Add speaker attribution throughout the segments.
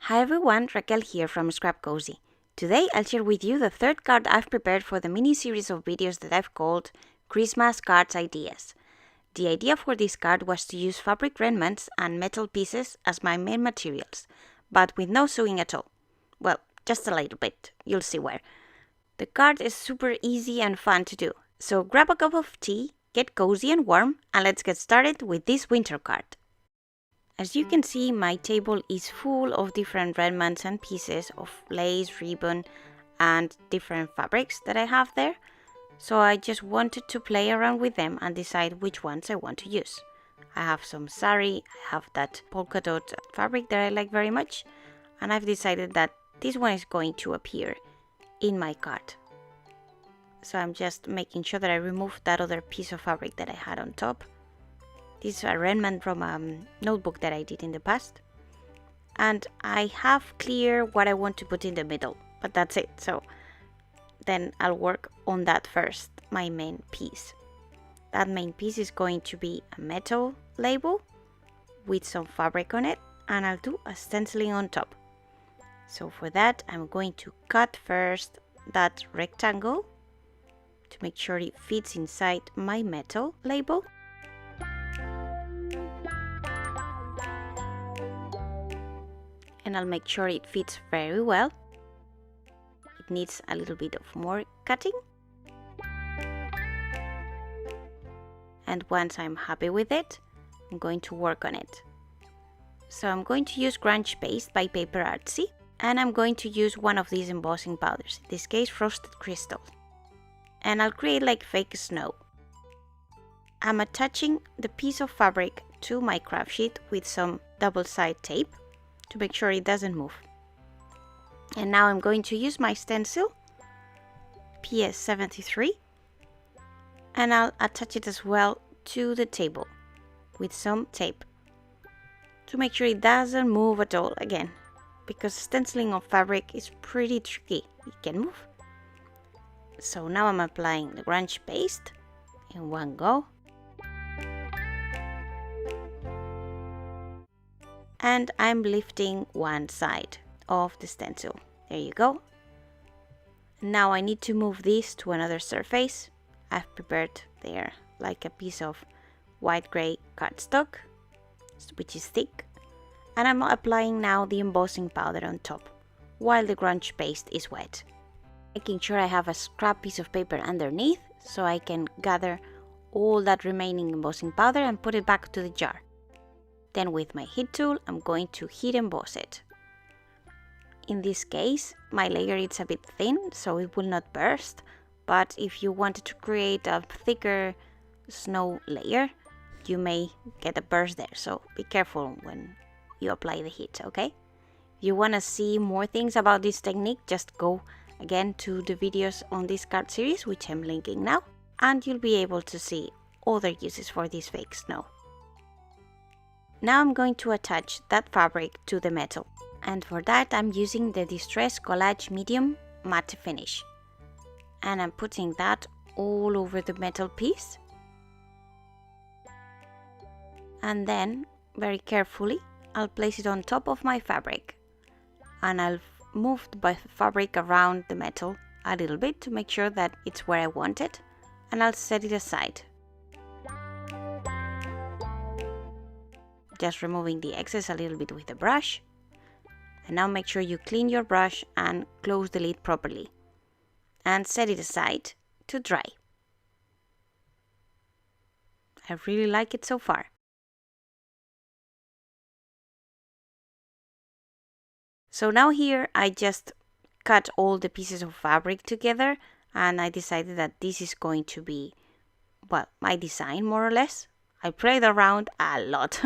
Speaker 1: Hi everyone, Raquel here from Scrapcosy. Today I'll share with you the third card I've prepared for the mini-series of videos that I've called Christmas Cards Ideas. The idea for this card was to use fabric remnants and metal pieces as my main materials, but with no sewing at all. Well, just a little bit, you'll see where. The card is super easy and fun to do, so grab a cup of tea, get cozy and warm, and let's get started with this winter card. As you can see, my table is full of different remnants and pieces of lace, ribbon, and different fabrics that I have there. So I just wanted to play around with them and decide which ones I want to use. I have some sari, I have that polka dot fabric that I like very much, and I've decided that this one is going to appear in my card. So I'm just making sure that I remove that other piece of fabric that I had on top. This is a remnant from a notebook that I did in the past. And I have clear what I want to put in the middle, but that's it. So then I'll work on that first, my main piece. That main piece is going to be a metal label with some fabric on it, and I'll do a stenciling on top. So for that, I'm going to cut first that rectangle to make sure it fits inside my metal label. And I'll make sure it fits very well. It needs a little bit of more cutting. And once I'm happy with it, I'm going to work on it. So I'm going to use Grunge Paste by PaperArtsy, and I'm going to use one of these embossing powders, in this case frosted crystal. And I'll create like fake snow. I'm attaching the piece of fabric to my craft sheet with some double-sided tape to make sure it doesn't move. And now I'm going to use my Stencil PS073, and I'll attach it as well to the table with some tape to make sure it doesn't move at all again, because stenciling on fabric is pretty tricky, it can move. So now I'm applying the Grunge Paste in one go. And I'm lifting one side of the stencil. There you go. Now I need to move this to another surface. I've prepared there like a piece of white gray cardstock, which is thick. And I'm applying now the embossing powder on top while the Grunge Paste is wet. Making sure I have a scrap piece of paper underneath so I can gather all that remaining embossing powder and put it back to the jar. Then with my heat tool, I'm going to heat emboss it. In this case, my layer is a bit thin, so it will not burst, but if you wanted to create a thicker snow layer, you may get a burst there, so be careful when you apply the heat, okay? If you want to see more things about this technique, just go again to the videos on this card series, which I'm linking now, and you'll be able to see other uses for this fake snow. Now I'm going to attach that fabric to the metal, and for that I'm using the Distress Collage Medium Matte Finish, and I'm putting that all over the metal piece. And then, very carefully, I'll place it on top of my fabric, and I'll move the fabric around the metal a little bit to make sure that it's where I want it, and I'll set it aside. Just removing the excess a little bit with the brush. And now make sure you clean your brush and close the lid properly. And set it aside to dry. I really like it so far. So now here I just cut all the pieces of fabric together, and I decided that this is going to be, well, my design more or less. I played around a lot.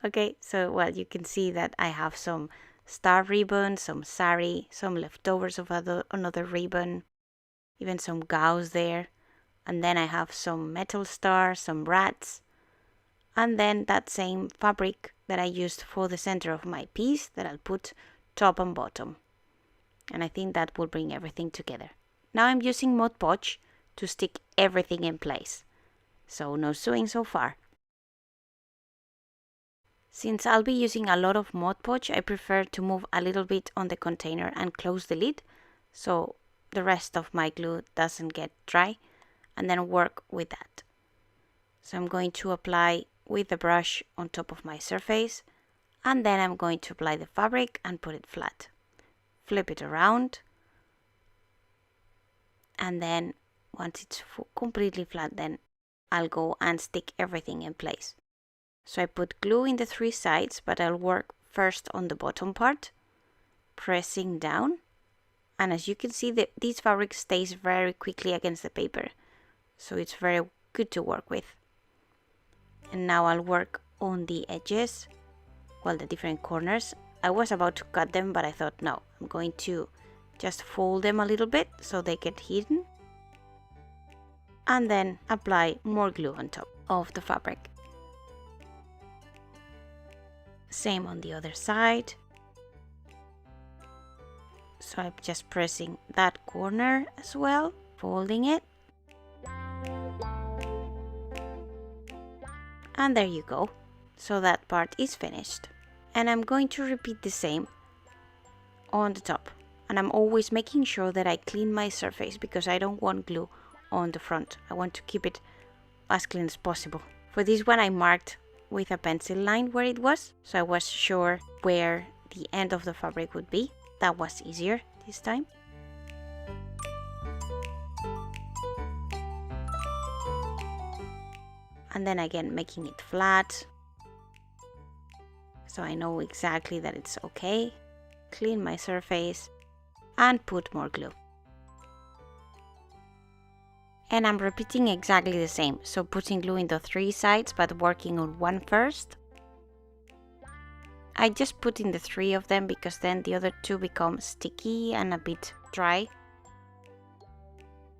Speaker 1: Okay, so well, you can see that I have some star ribbon, some sari, some leftovers of another ribbon, even some gauze there. And then I have some metal stars, some rats. And then that same fabric that I used for the center of my piece that I'll put top and bottom. And I think that will bring everything together. Now I'm using Mod Podge to stick everything in place. So no sewing so far. Since I'll be using a lot of Mod Podge, I prefer to move a little bit on the container and close the lid so the rest of my glue doesn't get dry, and then work with that. So I'm going to apply with the brush on top of my surface, and then I'm going to apply the fabric and put it flat. Flip it around, and then once it's completely flat, then I'll go and stick everything in place. So I put glue in the 3 sides, but I'll work first on the bottom part, pressing down. And as you can see, this fabric stays very quickly against the paper, so it's very good to work with. And now I'll work on the edges, well, the different corners. I was about to cut them, but I thought no, I'm going to just fold them a little bit so they get hidden, and then apply more glue on top of the fabric. Same on the other side. So I'm just pressing that corner as well, folding it. And there you go. So that part is finished. And I'm going to repeat the same on the top. And I'm always making sure that I clean my surface because I don't want glue on the front. I want to keep it as clean as possible. For this one I marked with a pencil line where it was, so I was sure where the end of the fabric would be. That was easier this time. And then again making it flat, so I know exactly that it's okay. Clean my surface and put more glue. And I'm repeating exactly the same, so putting glue in the 3 sides but working on one first. I just put in the 3 of them because then the other 2 become sticky and a bit dry.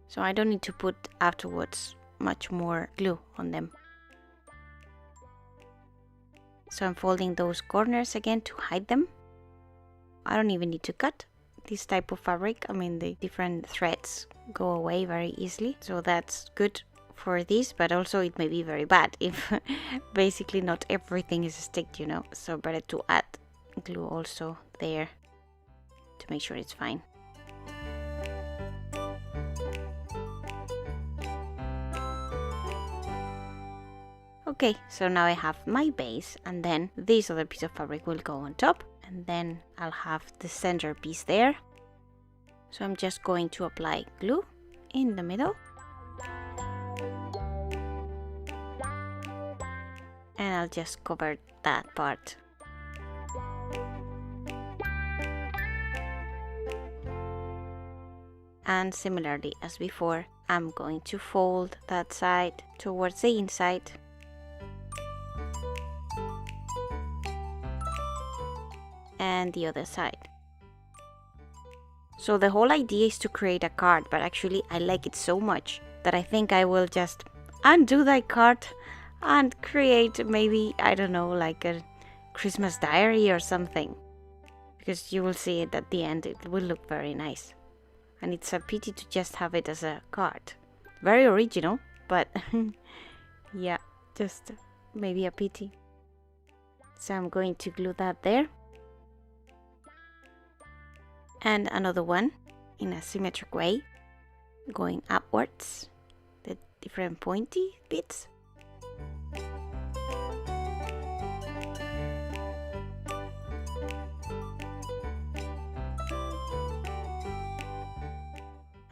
Speaker 1: So I don't need to put afterwards much more glue on them. So I'm folding those corners again to hide them. I don't even need to cut this type of fabric. I mean, the different threads go away very easily, so that's good for this, but also it may be very bad if basically not everything is sticked, you know, so better to add glue also there to make sure it's fine. Okay, so now I have my base, and then this other piece of fabric will go on top, and then I'll have the center piece there. So I'm just going to apply glue in the middle. And I'll just cover that part. And similarly as before, I'm going to fold that side towards the inside. And the other side. So the whole idea is to create a card, but actually I like it so much that I think I will just undo that card and create maybe, I don't know, like a Christmas diary or something, because you will see it at the end. It will look very nice, and it's a pity to just have it as a card. Very original, but yeah, just maybe a pity. So I'm going to glue that there. And another one in a symmetric way, going upwards, the different pointy bits.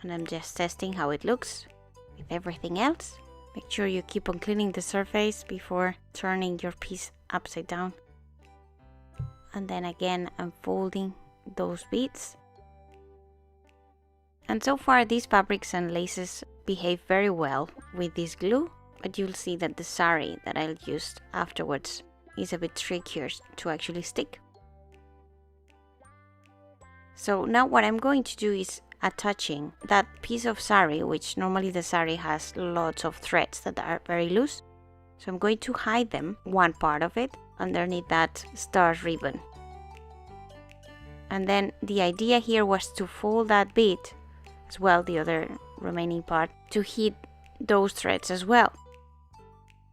Speaker 1: And I'm just testing how it looks with everything else. Make sure you keep on cleaning the surface before turning your piece upside down. And then again, I'm folding those beads. And so far these fabrics and laces behave very well with this glue, but you'll see that the sari that I'll use afterwards is a bit trickier to actually stick. So now what I'm going to do is attaching that piece of sari, which normally the sari has lots of threads that are very loose. So I'm going to hide them, one part of it, underneath that star ribbon. And then the idea here was to fold that bit as well, the other remaining part, to hide those threads as well.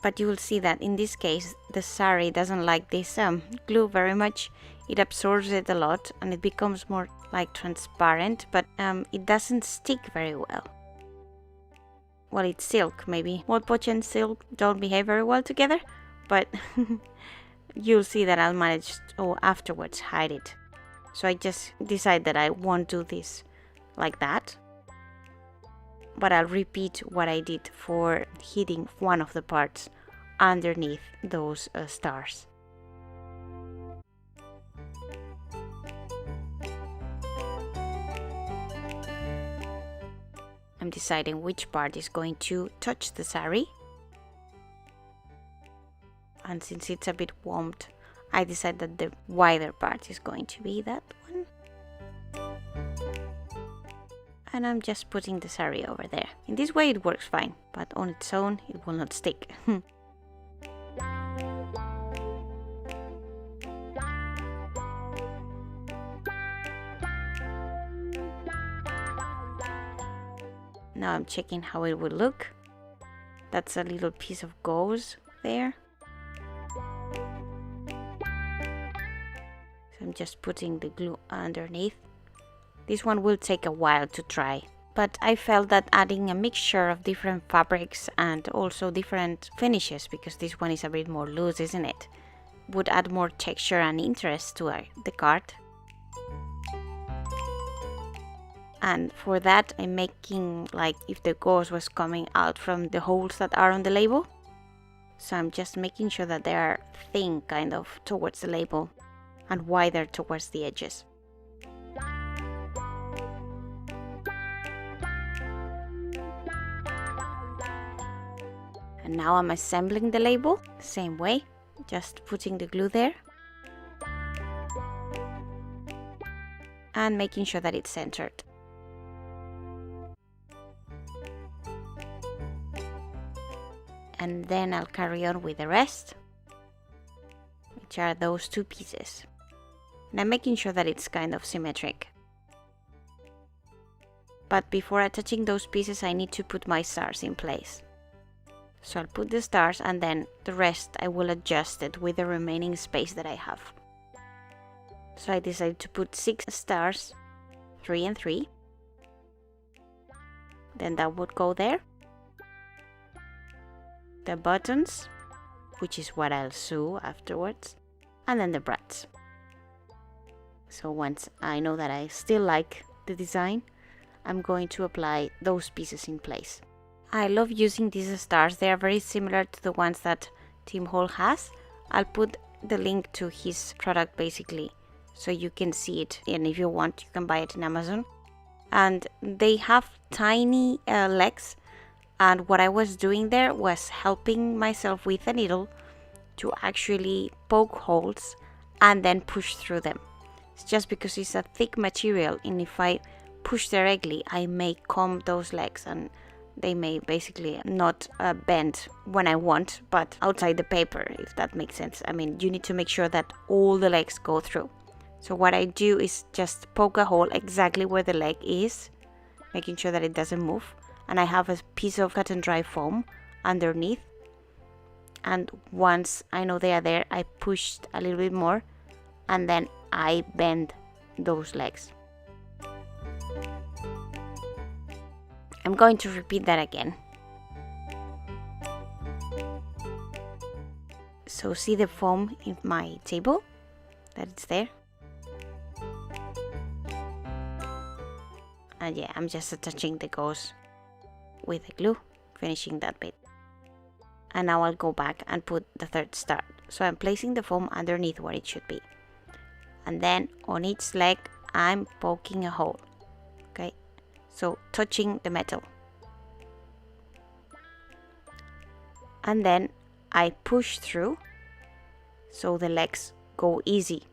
Speaker 1: But you will see that in this case the sari doesn't like this glue very much. It absorbs it a lot and it becomes more like transparent, but it doesn't stick very well. Well, it's silk, maybe Mod Podge and silk don't behave very well together, but you'll see that I'll manage to afterwards hide it. So I just decide that I won't do this like that, but I'll repeat what I did for hitting one of the parts underneath those stars. I'm deciding which part is going to touch the sari, and since it's a bit warmed, I decide that the wider part is going to be that one. And I'm just putting the sari over there. In this way it works fine, but on its own it will not stick. Now I'm checking how it would look. That's a little piece of gauze there. So I'm just putting the glue underneath. This one will take a while to dry, but I felt that adding a mixture of different fabrics and also different finishes, because this one is a bit more loose, isn't it, would add more texture and interest to the card. And for that I'm making like if the gauze was coming out from the holes that are on the label. So I'm just making sure that they are thin kind of towards the label and wider towards the edges. And now I'm assembling the label same way, just putting the glue there and making sure that it's centered. And then I'll carry on with the rest, which are those two pieces. And I'm making sure that it's kind of symmetric. But before attaching those pieces I need to put my stars in place. So I'll put the stars and then the rest I will adjust it with the remaining space that I have. So I decided to put 6 stars, 3 and 3. Then that would go there. The buttons, which is what I'll sew afterwards, and then the brads. So once I know that I still like the design, I'm going to apply those pieces in place. I love using these stars. They are very similar to the ones that Tim Hall has. I'll put the link to his product basically so you can see it, and if you want you can buy it in Amazon. And they have tiny legs. And what I was doing there was helping myself with a needle to actually poke holes and then push through them. It's just because it's a thick material, and if I push directly I may comb those legs and they may basically not bend when I want, but outside the paper, if that makes sense. I mean, you need to make sure that all the legs go through. So what I do is just poke a hole exactly where the leg is, making sure that it doesn't move. And I have a piece of cut and dry foam underneath, and once I know they are there I pushed a little bit more and then I bend those legs. I'm going to repeat that again. So see the foam in my table, that it's there. And yeah, I'm just attaching the gauze with the glue, finishing that bit. And now I'll go back and put the third star. So I'm placing the foam underneath where it should be. And then on each leg I'm poking a hole. Okay, so touching the metal. And then I push through so the legs go easy.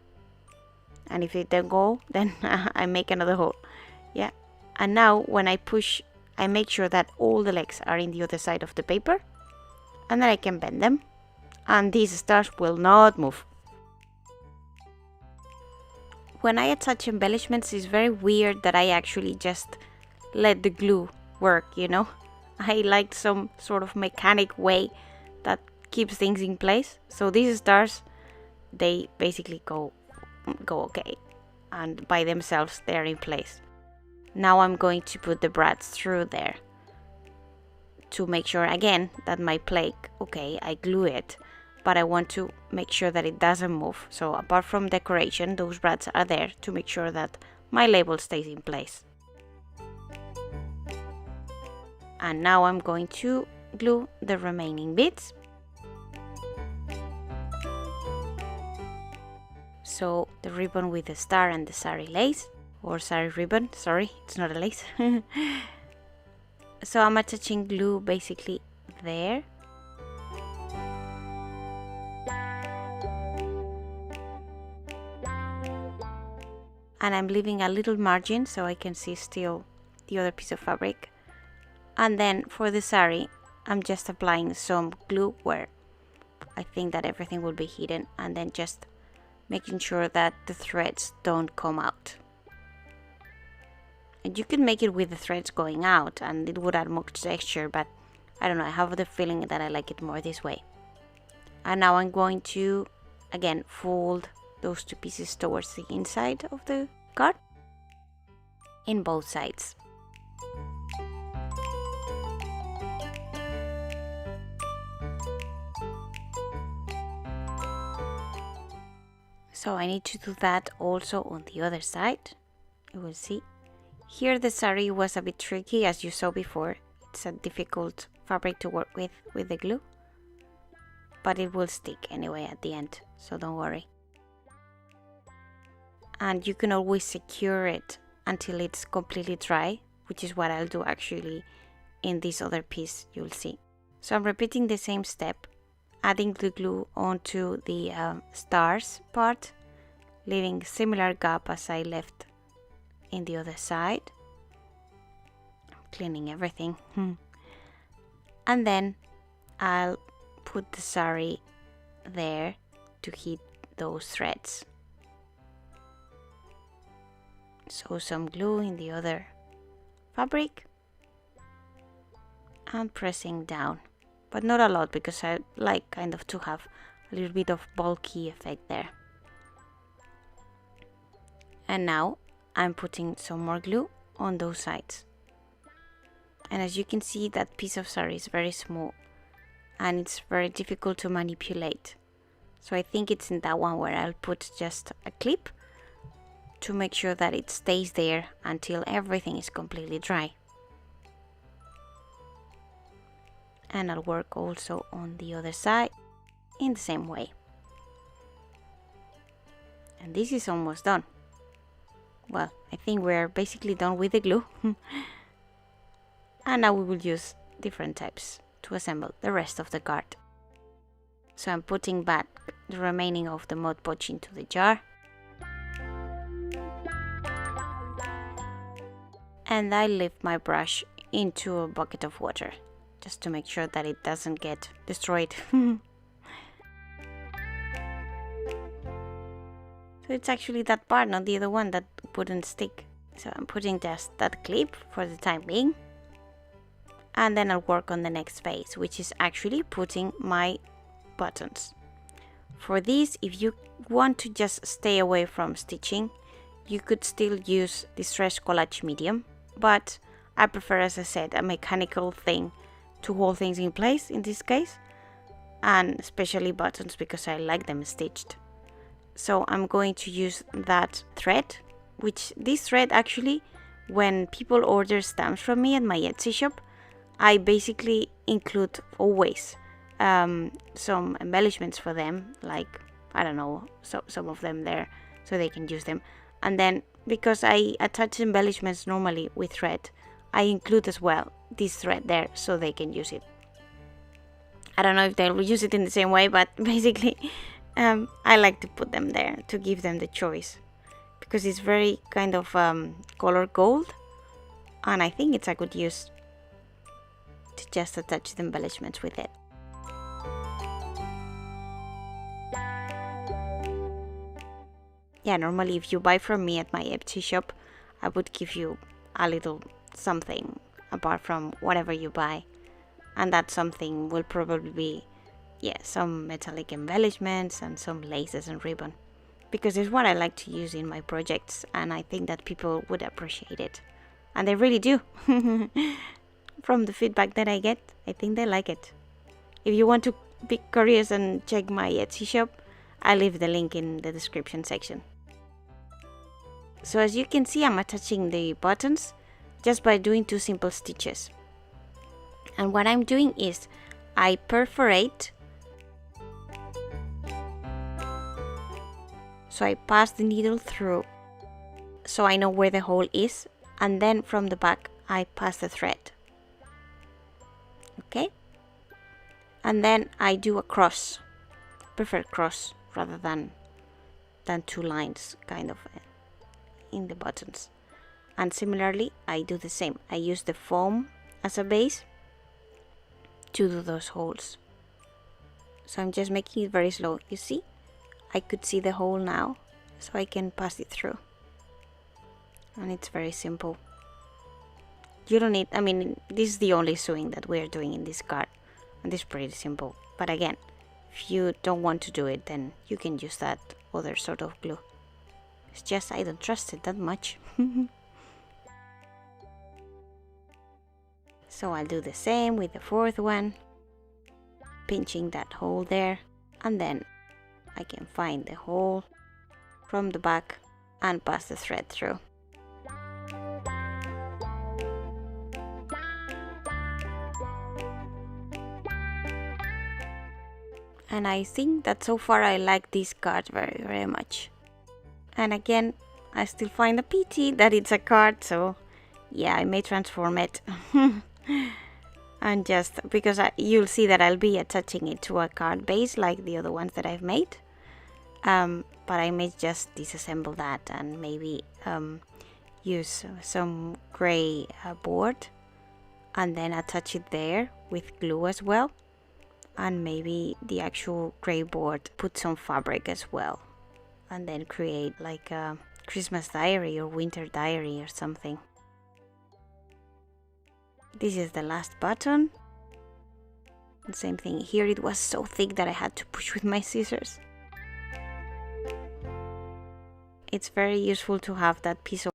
Speaker 1: And if it don't go, then I make another hole. Yeah. And now when I push, I make sure that all the legs are in the other side of the paper, and then I can bend them, and these stars will not move. When I attach embellishments, it's very weird that I actually just let the glue work, you know? I like some sort of mechanic way that keeps things in place. So these stars, they basically go okay, and by themselves they're in place. Now I'm going to put the brads through there to make sure again that my plaque, okay, I glue it, but I want to make sure that it doesn't move. So apart from decoration, those brads are there to make sure that my label stays in place. And now I'm going to glue the remaining bits. So the ribbon with the star and the sari lace, or sari ribbon, sorry, it's not a lace. So I'm attaching glue basically there. And I'm leaving a little margin so I can see still the other piece of fabric. And then for the sari, I'm just applying some glue where I think that everything will be hidden, and then just making sure that the threads don't come out. And you can make it with the threads going out and it would add more texture, but I don't know, I have the feeling that I like it more this way. And now I'm going to again fold those two pieces towards the inside of the card in both sides. So I need to do that also on the other side. You will see. Here the sari was a bit tricky, as you saw before. It's a difficult fabric to work with the glue. But it will stick anyway at the end, so don't worry. And you can always secure it until it's completely dry, which is what I'll do actually in this other piece, you'll see. So I'm repeating the same step, adding the glue onto the stars part, leaving similar gap as I left in the other side. I'm cleaning everything. And then I'll put the sari there to hit those threads. So some glue in the other fabric and pressing down, but not a lot because I like kind of to have a little bit of bulky effect there. And now I'm putting some more glue on those sides. And as you can see, that piece of sari is very small and it's very difficult to manipulate. So I think it's in that one where I'll put just a clip to make sure that it stays there until everything is completely dry. And I'll work also on the other side in the same way. And this is almost done. Well, I think we're basically done with the glue. And now we will use different types to assemble the rest of the card. So I'm putting back the remaining of the Mod Podge into the jar. And I lift my brush into a bucket of water, just to make sure that it doesn't get destroyed. So it's actually that part, not the other one, that wouldn't stick. So I'm putting just that clip for the time being. And then I'll work on the next phase, which is actually putting my buttons. For this, if you want to just stay away from stitching, you could still use the Stretch Collage medium, but I prefer, as I said, a mechanical thing to hold things in place in this case, and especially buttons because I like them stitched. So I'm going to use that thread, which this thread actually, when people order stamps from me at my Etsy shop, I basically include always some embellishments for them, like, I don't know, some of them there so they can use them. And then because I attach embellishments normally with thread, I include as well this thread there so they can use it. I don't know if they'll use it in the same way, but basically I like to put them there to give them the choice, because it's very kind of color gold, and I think it's a good use to just attach the embellishments with it. Yeah, normally if you buy from me at my Etsy shop, I would give you a little something apart from whatever you buy, and that something will probably be yeah, some metallic embellishments and some laces and ribbon, because it's what I like to use in my projects, and I think that people would appreciate it, and they really do. From the feedback that I get, I think they like it. If you want to be curious and check my Etsy shop, I'll leave the link in the description section. So as you can see, I'm attaching the buttons just by doing 2 simple stitches. And what I'm doing is I perforate. So I pass the needle through so I know where the hole is, and then from the back I pass the thread. Okay? And then I do a cross. Prefer cross rather than 2 lines kind of in the buttons. And similarly I do the same. I use the foam as a base to do those holes. So I'm just making it very slow. You see? I could see the hole now, so I can pass it through. And it's very simple. You don't need, I mean, this is the only sewing that we're doing in this card, and it's pretty simple. But again, if you don't want to do it, then you can use that other sort of glue. It's just I don't trust it that much. So I'll do the same with the 4th one, pinching that hole there, and then I can find the hole from the back and pass the thread through. And I think that so far I like this card very, very much. And again, I still find a pity that it's a card, so yeah, I may transform it. And just because you'll see that I'll be attaching it to a card base like the other ones that I've made. But I may just disassemble that and maybe use some gray board and then attach it there with glue as well. And maybe the actual gray board, put some fabric as well, and then create like a Christmas diary or winter diary or something. This is the last button. And same thing here, it was so thick that I had to push with my scissors. It's very useful to have that piece of